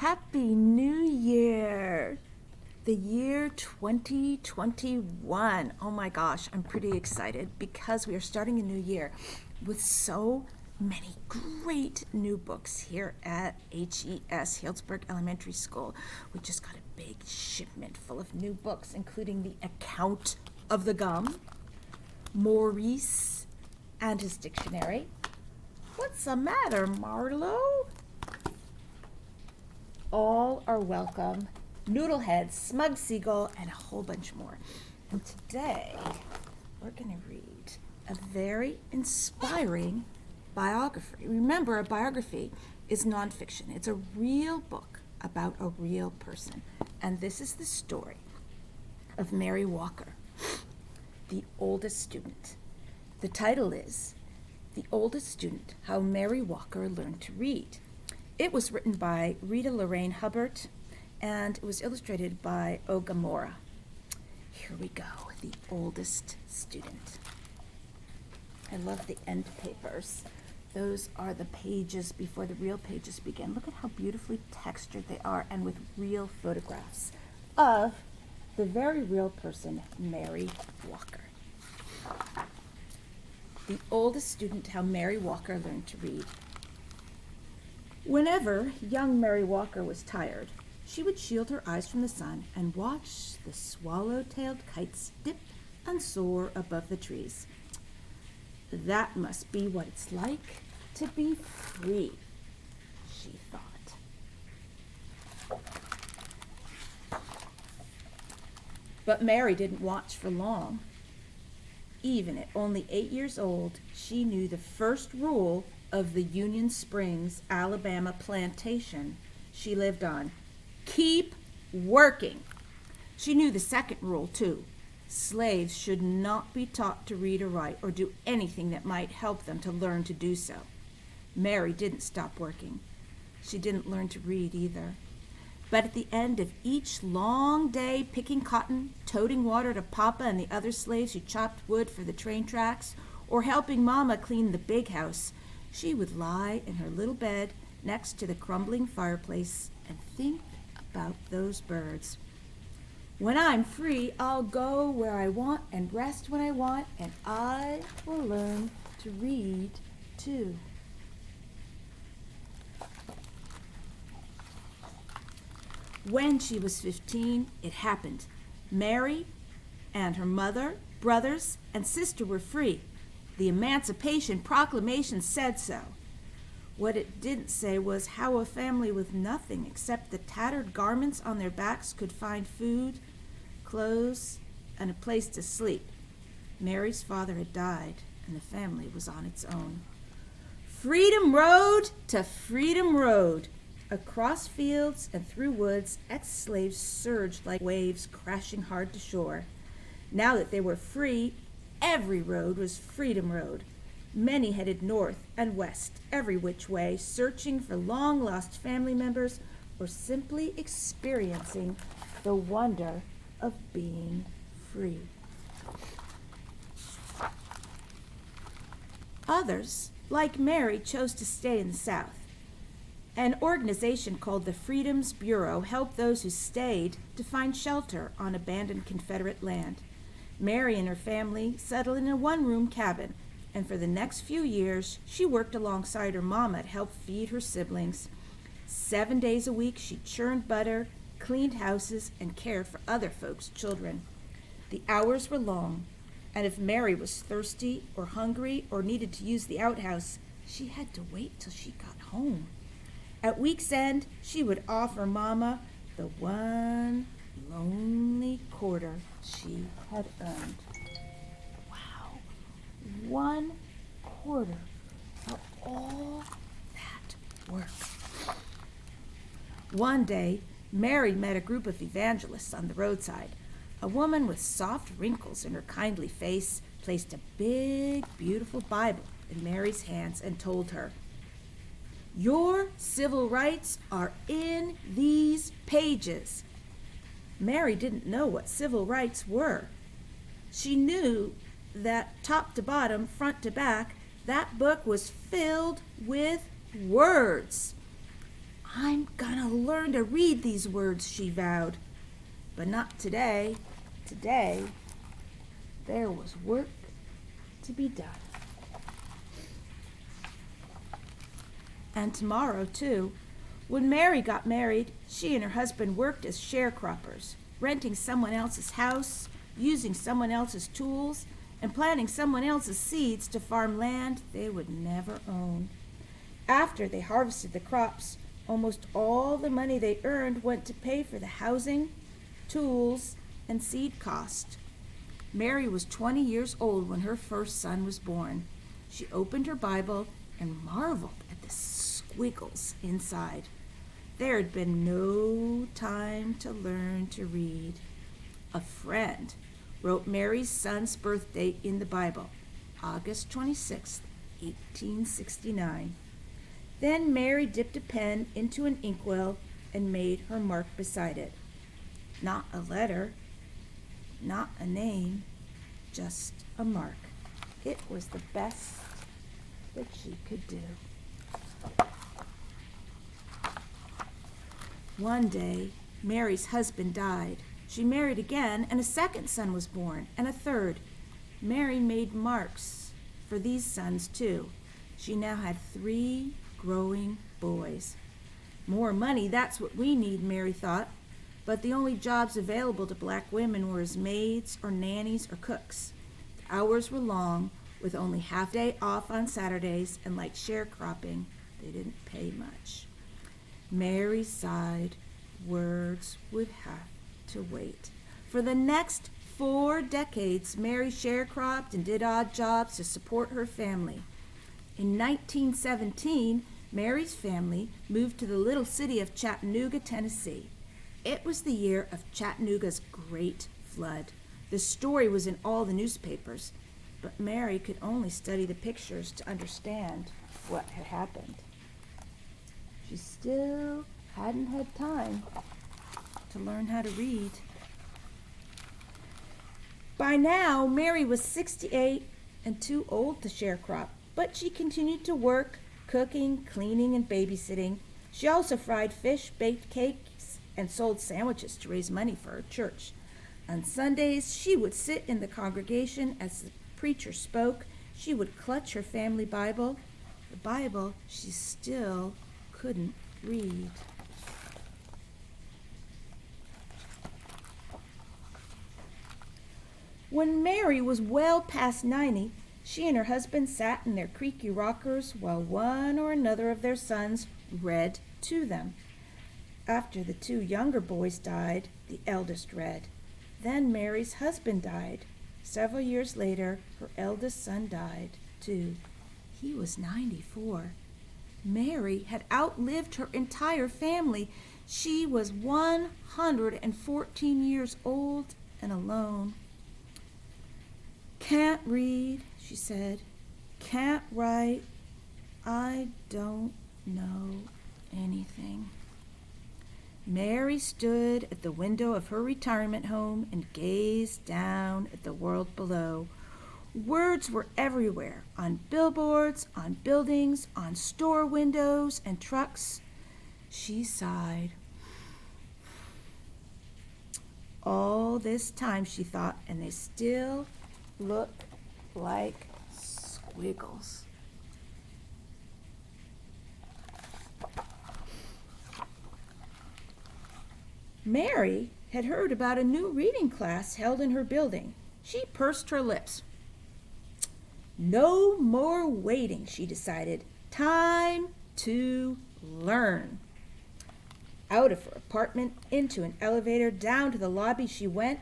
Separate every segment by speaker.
Speaker 1: Happy New Year! The year 2021. Oh my gosh, I'm pretty excited because we are starting a new year with so many great new books here at HES, Healdsburg Elementary School. We just got a big shipment full of new books, including The Account of the Gum, Maurice and His Dictionary. What's the matter, Marlowe? All are welcome. Noodlehead, Smug Seagull, and a whole bunch more. And today, we're going to read a very inspiring biography. Remember, a biography is nonfiction. It's a real book about a real person. And this is the story of Mary Walker, the oldest student. The title is The Oldest Student, How Mary Walker Learned to Read. It was written by Rita, Lorraine, Hubbard, and it was illustrated by Oge Mora. Here we go, the oldest student. I love the end papers. Those are the pages before the real pages begin. Look at how beautifully textured they are, and with real photographs of the very real person, Mary Walker. The oldest student, How Mary Walker Learned to Read. Whenever young Mary Walker was tired, she would shield her eyes from the sun and watch the swallow-tailed kites dip and soar above the trees. That must be what it's like to be free, she thought. But Mary didn't watch for long. Even at only 8 years old, she knew the first rule of the Union Springs, Alabama plantation she lived on. Keep working. She knew the second rule, too. Slaves should not be taught to read or write or do anything that might help them to learn to do so. Mary didn't stop working. She didn't learn to read either. But at the end of each long day picking cotton, toting water to Papa and the other slaves who chopped wood for the train tracks, or helping Mama clean the big house, she would lie in her little bed next to the crumbling fireplace and think about those birds. When I'm free, I'll go where I want and rest when I want, and I will learn to read too. When she was 15, it happened. Mary and her mother, brothers, and sister were free. The Emancipation Proclamation said so. What it didn't say was how a family with nothing except the tattered garments on their backs could find food, clothes, and a place to sleep. Mary's father had died, and the family was on its own. Freedom Road to Freedom Road. Across fields and through woods, ex-slaves surged like waves crashing hard to shore. Now that they were free, every road was Freedom Road. Many headed north and west, every which way, searching for long-lost family members or simply experiencing the wonder of being free. Others, like Mary, chose to stay in the South. An organization called the Freedom's Bureau helped those who stayed to find shelter on abandoned Confederate land. Mary and her family settled in a one-room cabin, and for the next few years, she worked alongside her mama to help feed her siblings. 7 days a week, she churned butter, cleaned houses, and cared for other folks' children. The hours were long, and if Mary was thirsty or hungry or needed to use the outhouse, she had to wait till she got home. At week's end, she would offer Mama the one lonely quarter she had earned. Wow, 1 quarter for all that work. One day, Mary met a group of evangelists on the roadside. A woman with soft wrinkles in her kindly face placed a big, beautiful Bible in Mary's hands and told her, "Your civil rights are in these pages." Mary didn't know what civil rights were. She knew that top to bottom, front to back, that book was filled with words. I'm gonna learn to read these words, she vowed. But not today. Today, there was work to be done. And tomorrow, too. When Mary got married, she and her husband worked as sharecroppers, renting someone else's house, using someone else's tools, and planting someone else's seeds to farm land they would never own. After they harvested the crops, almost all the money they earned went to pay for the housing, tools, and seed cost. Mary was 20 years old when her first son was born. She opened her Bible and marveled at the squiggles inside. There had been no time to learn to read. A friend wrote Mary's son's birth date in the Bible, August 26, 1869. Then Mary dipped a pen into an inkwell and made her mark beside it. Not a letter, not a name, just a mark. It was the best that she could do. One day, Mary's husband died. She married again, and a second son was born, and a third. Mary made marks for these sons, too. She now had 3 growing boys. More money, that's what we need, Mary thought. But the only jobs available to black women were as maids or nannies or cooks. The hours were long, with only half day off on Saturdays, and like sharecropping, they didn't pay much. Mary sighed. Words would have to wait. For the next 4 decades, Mary sharecropped and did odd jobs to support her family. In 1917, Mary's family moved to the little city of Chattanooga, Tennessee. It was the year of Chattanooga's Great Flood. The story was in all the newspapers, but Mary could only study the pictures to understand what had happened. She still hadn't had time to learn how to read. By now, Mary was 68 and too old to sharecrop, but she continued to work, cooking, cleaning, and babysitting. She also fried fish, baked cakes, and sold sandwiches to raise money for her church. On Sundays, she would sit in the congregation as the preacher spoke. She would clutch her family Bible, the Bible she still couldn't read. When Mary was well past 90, she and her husband sat in their creaky rockers while one or another of their sons read to them. After the 2 younger boys died, the eldest read. Then Mary's husband died. Several years later, her eldest son died, too. He was 94. Mary had outlived her entire family. She was 114 years old and alone. "Can't read," she said. "Can't write. I don't know anything." Mary stood at the window of her retirement home and gazed down at the world below. Words were everywhere, on billboards, on buildings, on store windows and trucks. She sighed. All this time, she thought, and they still look like squiggles. Mary had heard about a new reading class held in her building. She pursed her lips. No more waiting, she decided. Time to learn. Out of her apartment, into an elevator, down to the lobby she went.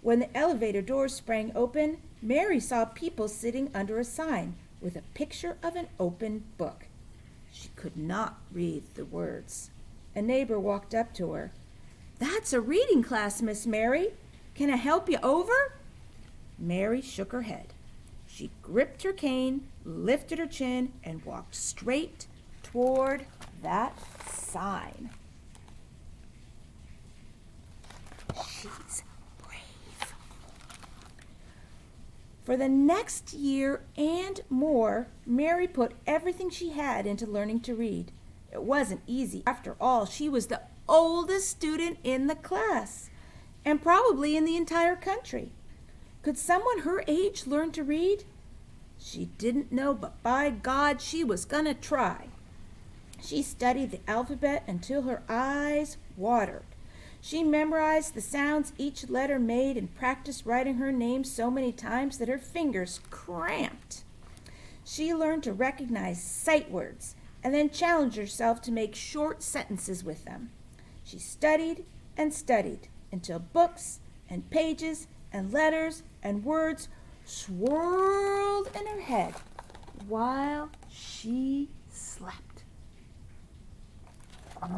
Speaker 1: When the elevator doors sprang open, Mary saw people sitting under a sign with a picture of an open book. She could not read the words. A neighbor walked up to her. "That's a reading class, Miss Mary. Can I help you over?" Mary shook her head. She gripped her cane, lifted her chin, and walked straight toward that sign. She's brave. For the next year and more, Mary put everything she had into learning to read. It wasn't easy. After all, she was the oldest student in the class, and probably in the entire country. Could someone her age learn to read? She didn't know, but by God, she was gonna try. She studied the alphabet until her eyes watered. She memorized the sounds each letter made and practiced writing her name so many times that her fingers cramped. She learned to recognize sight words and then challenged herself to make short sentences with them. She studied and studied until books and pages and letters and words swirled in her head while she slept.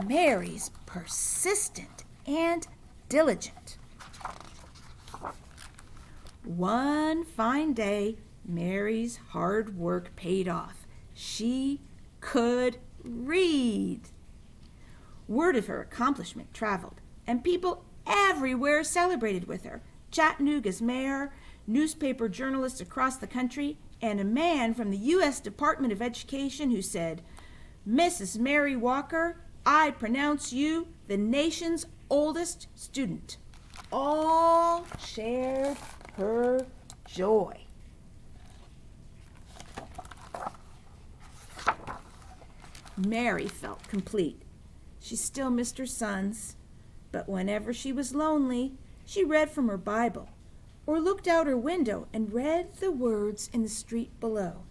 Speaker 1: Mary's persistent and diligent. One fine day, Mary's hard work paid off. She could read. Word of her accomplishment traveled, and people everywhere celebrated with her. Chattanooga's mayor, newspaper journalists across the country, and a man from the U.S. Department of Education who said, "Mrs. Mary Walker, I pronounce you the nation's oldest student." All shared her joy. Mary felt complete. She still missed her sons, but whenever she was lonely, she read from her Bible or looked out her window and read the words in the street below.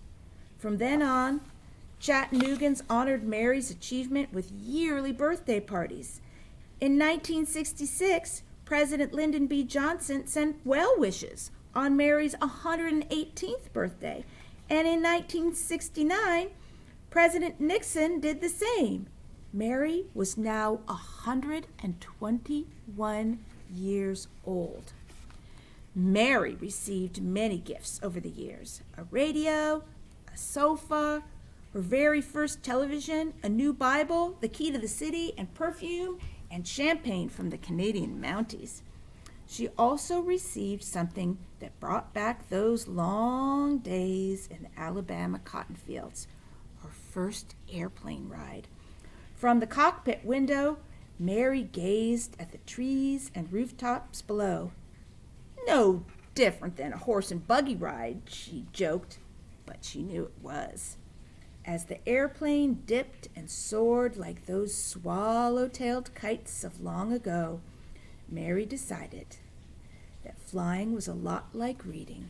Speaker 1: From then on, Chattanoogans honored Mary's achievement with yearly birthday parties. In 1966, President Lyndon B. Johnson sent well wishes on Mary's 118th birthday, and in 1969, President Nixon did the same. Mary was now 121 years old. Mary received many gifts over the years: a radio, a sofa, her very first television, a new Bible, the key to the city, and perfume and champagne from the Canadian Mounties. She also received something that brought back those long days in the Alabama cotton fields: her first airplane ride. From the cockpit window, Mary gazed at the trees and rooftops below. No different than a horse and buggy ride, she joked, but she knew it was. As the airplane dipped and soared like those swallow-tailed kites of long ago, Mary decided that flying was a lot like reading.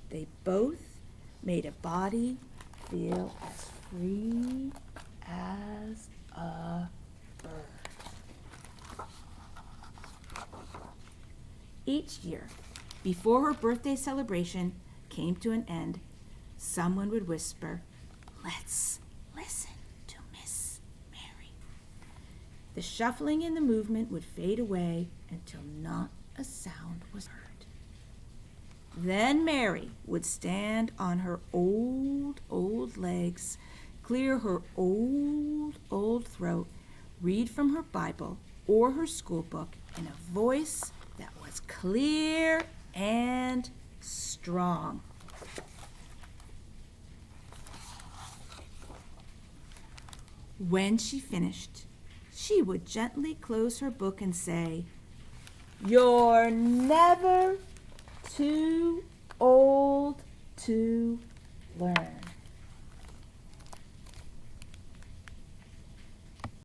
Speaker 1: They both made a body feel as free as a bird. Each year, before her birthday celebration came to an end, someone would whisper, "Let's listen to Miss Mary." The shuffling and the movement would fade away until not a sound was heard. Then Mary would stand on her old legs, clear her old throat, read from her Bible or her school book in a voice that was clear and strong. When she finished, she would gently close her book and say, "You're never too old to learn."